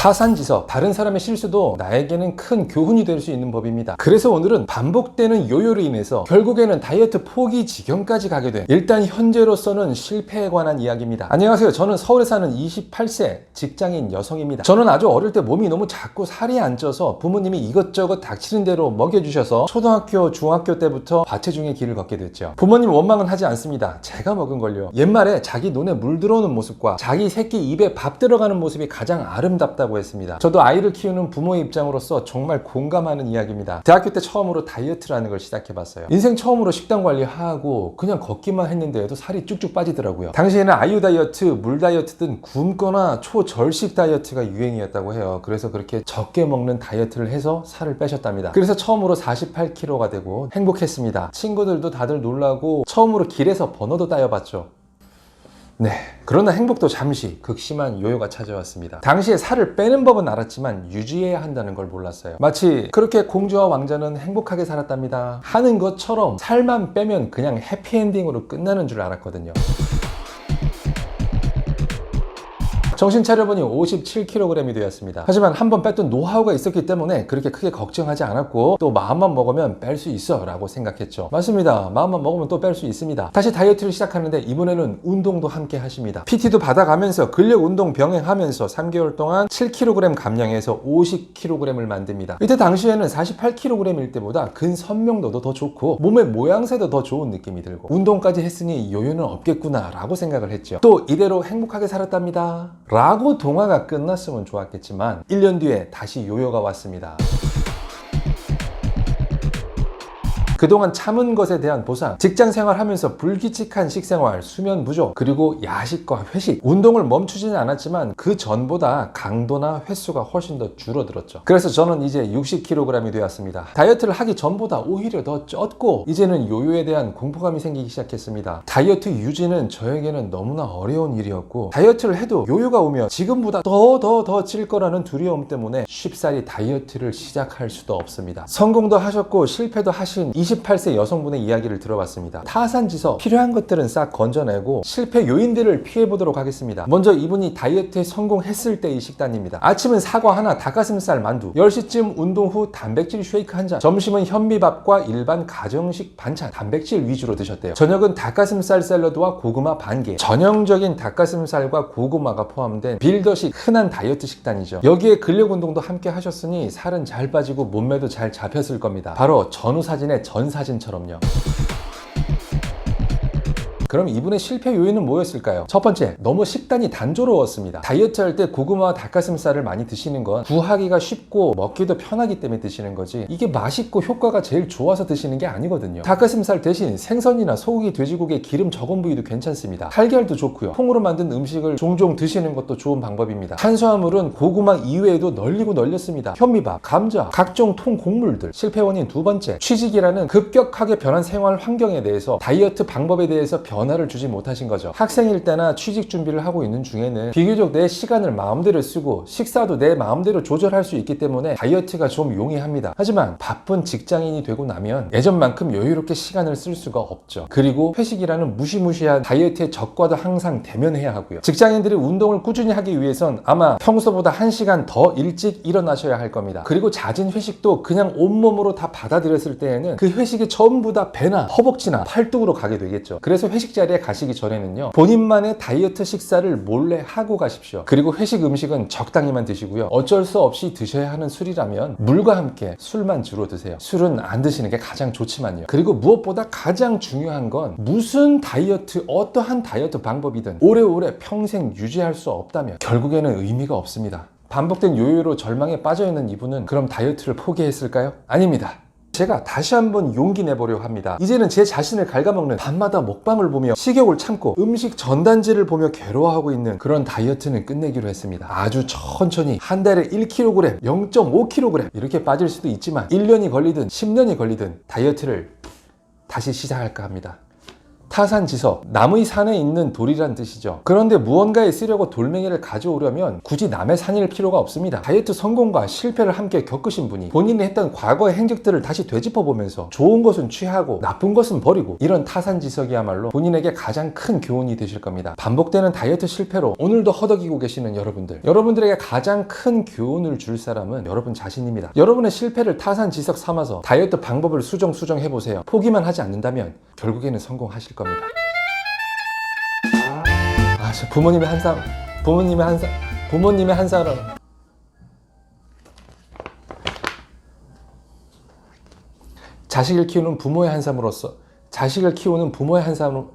타산지석, 다른 사람의 실수도 나에게는 큰 교훈이 될 수 있는 법입니다. 그래서 오늘은 반복되는 요요로 인해서 결국에는 다이어트 포기 지경까지 가게 된 일단 현재로서는 실패에 관한 이야기입니다. 안녕하세요. 저는 서울에 사는 28세 직장인 여성입니다. 저는 아주 어릴 때 몸이 너무 작고 살이 안 쪄서 부모님이 이것저것 닥치는 대로 먹여주셔서 초등학교, 중학교 때부터 과체중의 길을 걷게 됐죠. 부모님 원망은 하지 않습니다. 제가 먹은 걸요. 옛말에 자기 눈에 물 들어오는 모습과 자기 새끼 입에 밥 들어가는 모습이 가장 아름답다고 했습니다. 저도 아이를 키우는 부모의 입장으로서 정말 공감하는 이야기입니다. 대학교 때 처음으로 다이어트라는 걸 시작해봤어요. 인생 처음으로 식단 관리하고 그냥 걷기만 했는데도 살이 쭉쭉 빠지더라고요. 당시에는 아유 다이어트, 물 다이어트 등 굶거나 초절식 다이어트가 유행이었다고 해요. 그래서 그렇게 적게 먹는 다이어트를 해서 살을 빼셨답니다. 그래서 처음으로 48kg가 되고 행복했습니다. 친구들도 다들 놀라고 처음으로 길에서 번호도 따여봤죠. 네, 그러나 행복도 잠시 극심한 요요가 찾아왔습니다. 당시에 살을 빼는 법은 알았지만 유지해야 한다는 걸 몰랐어요. 마치 그렇게 공주와 왕자는 행복하게 살았답니다 하는 것처럼 살만 빼면 그냥 해피엔딩으로 끝나는 줄 알았거든요. 정신 차려보니 57kg이 되었습니다. 하지만 한번 뺐던 노하우가 있었기 때문에 그렇게 크게 걱정하지 않았고 또 마음만 먹으면 뺄 수 있어 라고 생각했죠. 맞습니다. 마음만 먹으면 또 뺄 수 있습니다. 다시 다이어트를 시작하는데 이번에는 운동도 함께 하십니다. PT도 받아가면서 근력 운동 병행하면서 3개월 동안 7kg 감량해서 50kg을 만듭니다. 이때 당시에는 48kg일 때보다 근선명도도 더 좋고 몸의 모양새도 더 좋은 느낌이 들고 운동까지 했으니 요요는 없겠구나 라고 생각을 했죠. 또 이대로 행복하게 살았답니다 라고 동화가 끝났으면 좋았겠지만 1년 뒤에 다시 요요가 왔습니다. 그동안 참은 것에 대한 보상, 직장 생활하면서 불규칙한 식생활, 수면 부족, 그리고 야식과 회식, 운동을 멈추지는 않았지만 그 전보다 강도나 횟수가 훨씬 더 줄어들었죠. 그래서 저는 이제 60kg이 되었습니다. 다이어트를 하기 전보다 오히려 더 쪘고 이제는 요요에 대한 공포감이 생기기 시작했습니다. 다이어트 유지는 저에게는 너무나 어려운 일이었고 다이어트를 해도 요요가 오면 지금보다 더 찔 거라는 두려움 때문에 쉽사리 다이어트를 시작할 수도 없습니다. 성공도 하셨고 실패도 하신 28세 여성분의 이야기를 들어봤습니다. 타산지석, 필요한 것들은 싹 건져내고 실패 요인들을 피해보도록 하겠습니다. 먼저 이분이 다이어트에 성공했을 때의 식단입니다. 아침은 사과 하나, 닭가슴살 만두, 10시쯤 운동 후 단백질 쉐이크 한 잔, 점심은 현미밥과 일반 가정식 반찬, 단백질 위주로 드셨대요. 저녁은 닭가슴살 샐러드와 고구마 반개, 전형적인 닭가슴살과 고구마가 포함된 빌더식 흔한 다이어트 식단이죠. 여기에 근력 운동도 함께 하셨으니 살은 잘 빠지고 몸매도 잘 잡혔을 겁니다. 바로 전후 사진의 전 사진처럼요. 그럼 이분의 실패 요인은 뭐였을까요? 첫 번째, 너무 식단이 단조로웠습니다. 다이어트 할 때 고구마와 닭가슴살을 많이 드시는 건 구하기가 쉽고 먹기도 편하기 때문에 드시는 거지 이게 맛있고 효과가 제일 좋아서 드시는 게 아니거든요. 닭가슴살 대신 생선이나 소고기, 돼지고기에 기름 적은 부위도 괜찮습니다. 달걀도 좋고요. 콩으로 만든 음식을 종종 드시는 것도 좋은 방법입니다. 탄수화물은 고구마 이외에도 널리고 널렸습니다. 현미밥, 감자, 각종 통곡물들. 실패 원인 두 번째, 취직이라는 급격하게 변한 생활 환경에 대해서 다이어트 방법에 대해서 변화를 주지 못하신 거죠. 학생일 때나 취직 준비를 하고 있는 중에는 비교적 내 시간을 마음대로 쓰고 식사도 내 마음대로 조절할 수 있기 때문에 다이어트가 좀 용이합니다. 하지만 바쁜 직장인이 되고 나면 예전만큼 여유롭게 시간을 쓸 수가 없죠. 그리고 회식이라는 무시무시한 다이어트의 적과도 항상 대면해야 하고요. 직장인들이 운동을 꾸준히 하기 위해선 아마 평소보다 1시간 더 일찍 일어나셔야 할 겁니다. 그리고 잦은 회식도 그냥 온몸으로 다 받아들였을 때에는 그 회식이 전부 다 배나 허벅지나 팔뚝으로 가게 되겠죠. 그래서 회식 자리에 가시기 전에는요 본인만의 다이어트 식사를 몰래 하고 가십시오. 그리고 회식 음식은 적당히만 드시고요. 어쩔 수 없이 드셔야 하는 술이라면 물과 함께 술만 주로 드세요. 술은 안 드시는 게 가장 좋지만요. 그리고 무엇보다 가장 중요한 건 무슨 다이어트, 어떠한 다이어트 방법이든 오래오래 평생 유지할 수 없다면 결국에는 의미가 없습니다. 반복된 요요로 절망에 빠져있는 이분은 그럼 다이어트를 포기했을까요? 아닙니다. 제가 다시 한번 용기 내보려 합니다. 이제는 제 자신을 갉아먹는 밤마다 먹방을 보며 식욕을 참고 음식 전단지를 보며 괴로워하고 있는 그런 다이어트는 끝내기로 했습니다. 아주 천천히 한 달에 1kg, 0.5kg 이렇게 빠질 수도 있지만 1년이 걸리든 10년이 걸리든 다이어트를 다시 시작할까 합니다. 타산지석, 남의 산에 있는 돌이란 뜻이죠. 그런데 무언가에 쓰려고 돌멩이를 가져오려면 굳이 남의 산일 필요가 없습니다. 다이어트 성공과 실패를 함께 겪으신 분이 본인이 했던 과거의 행적들을 다시 되짚어보면서 좋은 것은 취하고 나쁜 것은 버리고, 이런 타산지석이야말로 본인에게 가장 큰 교훈이 되실 겁니다. 반복되는 다이어트 실패로 오늘도 허덕이고 계시는 여러분들에게 가장 큰 교훈을 줄 사람은 여러분 자신입니다. 여러분의 실패를 타산지석 삼아서 다이어트 방법을 수정해보세요. 포기만 하지 않는다면 결국에는 성공하실 겁니다. 부모님의 한 사람. 자식을 키우는 부모의 한 사람으로서